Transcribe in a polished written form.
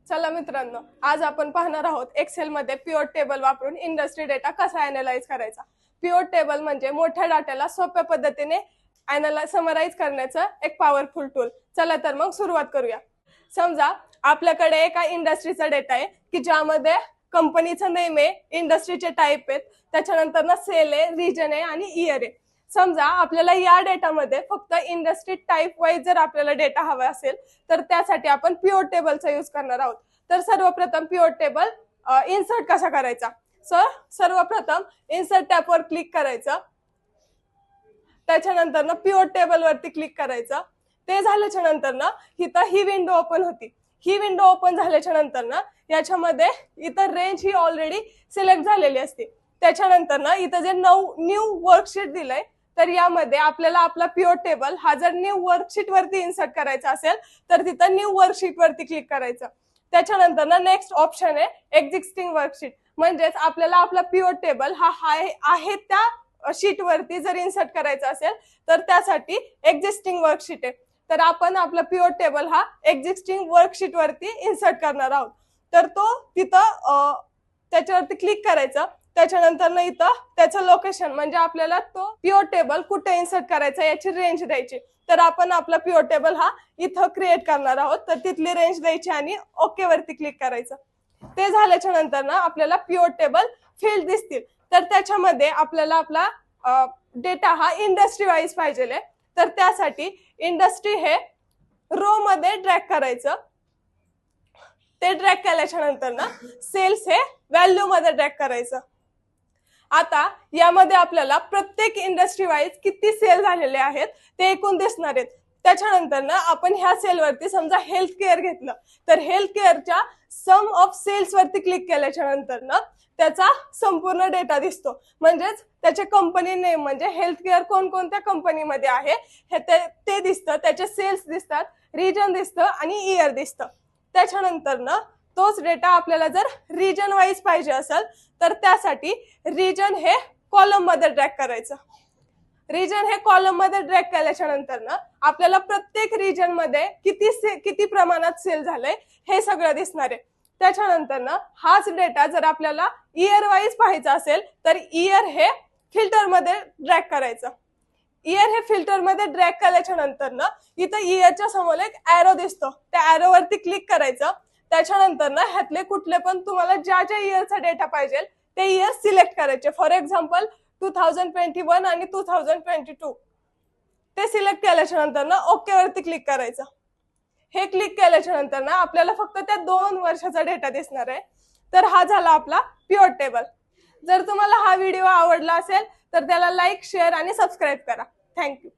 चला मित्रांनो, आज आपण पाहणार आहोत एक्सेल मध्ये पिव्होट टेबल वापरून इंडस्ट्री डेटा कसा अॅनालाइज करायचा। पिव्होट टेबल म्हणजे मोठ्या डाटाला सोप्या पद्धतीने समराइज करण्याचं एक पॉवरफुल टूल। चला तर मग सुरुवात करूया। समजा आपल्याकडे एका इंडस्ट्रीचा डेटा आहे की ज्यामध्ये कंपनीचं नेम आहे, इंडस्ट्रीचे टाइप आहेत, त्याच्यानंतर ना सेल आहे, रिजन आहे आणि इयर आहे। समजा आपल्याला या डेटामध्ये फक्त इंडस्ट्री टाइप वाईज जर आपल्याला डेटा हवा असेल तर त्यासाठी आपण पिव्होट टेबलचा यूज करणार आहोत। तर सर्वप्रथम पिव्होट टेबल इन्सर्ट कसा करायचा। सर्वप्रथम इन्सर्ट टॅबवर क्लिक करायचं, त्याच्यानंतर ना पिव्होट टेबल वरती क्लिक करायचं। ते झाल्याच्या नंतर ना इथं ही विंडो ओपन होती। ही विंडो ओपन झाल्याच्या नंतर ना याच्यामध्ये इथं रेंज ही ऑलरेडी सिलेक्ट झालेली असते। त्याच्यानंतर ना इथं जे न्यू वर्कशीट दिलंय तर यामध्ये आपल्याला आपला पिव्होट टेबल हा जर न्यू वर्कशीट वरती इन्सर्ट करायचा असेल तर तिथं न्यू वर्कशीट वरती क्लिक करायचं। त्याच्यानंतर ना नेक्स्ट ऑप्शन आहे एक्झिस्टिंग वर्कशीट, म्हणजेच आपल्याला आपला पिव्होट टेबल हा आहे त्या शीट वरती जर इन्सर्ट करायचा असेल तर त्यासाठी एक्झिस्टिंग वर्कशीट आहे। तर आपण आपला पिव्होट टेबल हा एक्झिस्टिंग वर्कशीट वरती इन्सर्ट करणार आहोत। तर तो तिथं त्याच्यावरती क्लिक करायचं। त्याच्यानंतर ना इथं त्याचं लोकेशन म्हणजे आपल्याला तो पिव्होट टेबल कुठे इन्सर्ट करायचा याची रेंज द्यायची। तर आपण आपला पिव्होट टेबल हा इथं क्रिएट करणार आहोत, तर तिथली रेंज द्यायची आणि ओके वरती क्लिक करायचं। ते झाल्याच्या नंतर ना आपल्याला पिव्होट टेबल फील्ड दिसतील। तर त्याच्यामध्ये आपल्याला आपला डेटा हा इंडस्ट्री वाईज पाहिजे, तर त्यासाठी इंडस्ट्री हे रो मध्ये ड्रॅग करायचं। ते ड्रॅग केल्याच्या नंतर ना सेल्स हे व्हॅल्यू मध्ये ड्रॅग करायचं। आता यामध्ये आपल्याला प्रत्येक इंडस्ट्री वाईज किती सेल झालेले आहेत ते एकूण दिसणार आहेत। त्याच्यानंतर ना आपण ह्या सेल वरती समजा हेल्थ केअर घेतलं तर हेल्थ केअरच्या सम ऑफ सेल्स वरती क्लिक केल्याच्या नंतर ना त्याचा संपूर्ण डेटा दिसतो, म्हणजेच त्याचे कंपनी नेम म्हणजे हेल्थ केअर कोणकोणत्या कंपनीमध्ये आहे हे ते दिसतं, त्याचे सेल्स दिसतात, रिजन दिसतं आणि इयर दिसतं। त्याच्यानंतर ना तोच डेटा आपल्याला जर रिजन वाईज पाहिजे असेल तर त्यासाठी रिजन हे कॉलम मध्ये ड्रॅग करायचं। रिजन हे कॉलम मध्ये ड्रॅग केल्याच्या नंतर ना आपल्याला प्रत्येक रिजन मध्ये किती प्रमाणात सेल झालंय हे सगळं दिसणार आहे। त्याच्यानंतर ना हाच डेटा जर आपल्याला इयर वाईज पाहायचा असेल तर इयर हे फिल्टर मध्ये ड्रॅग करायचं। इयर हे फिल्टर मध्ये ड्रॅग केल्याच्या नंतर ना इथं इयरच्या समोर एक ॲरो दिसतो, त्या ॲरो वरती क्लिक करायचं। त्याच्यानंतर ना ह्यातले कुठले पण तुम्हाला ज्या इयरचा डेटा पाहिजे ते इयर सिलेक्ट करायचे। फॉर एक्झाम्पल 2021 आणि 2022 ते सिलेक्ट केल्याच्या नंतर ना ओके वरती क्लिक करायचं। हे क्लिक केल्याच्या नंतर ना आपल्याला फक्त त्या 2 वर्षाचा डेटा दिसणार आहे। तर हा झाला आपला पिव्होट टेबल। जर तुम्हाला हा व्हिडिओ आवडला असेल तर त्याला लाईक, शेअर आणि सबस्क्राईब करा। थँक्यू।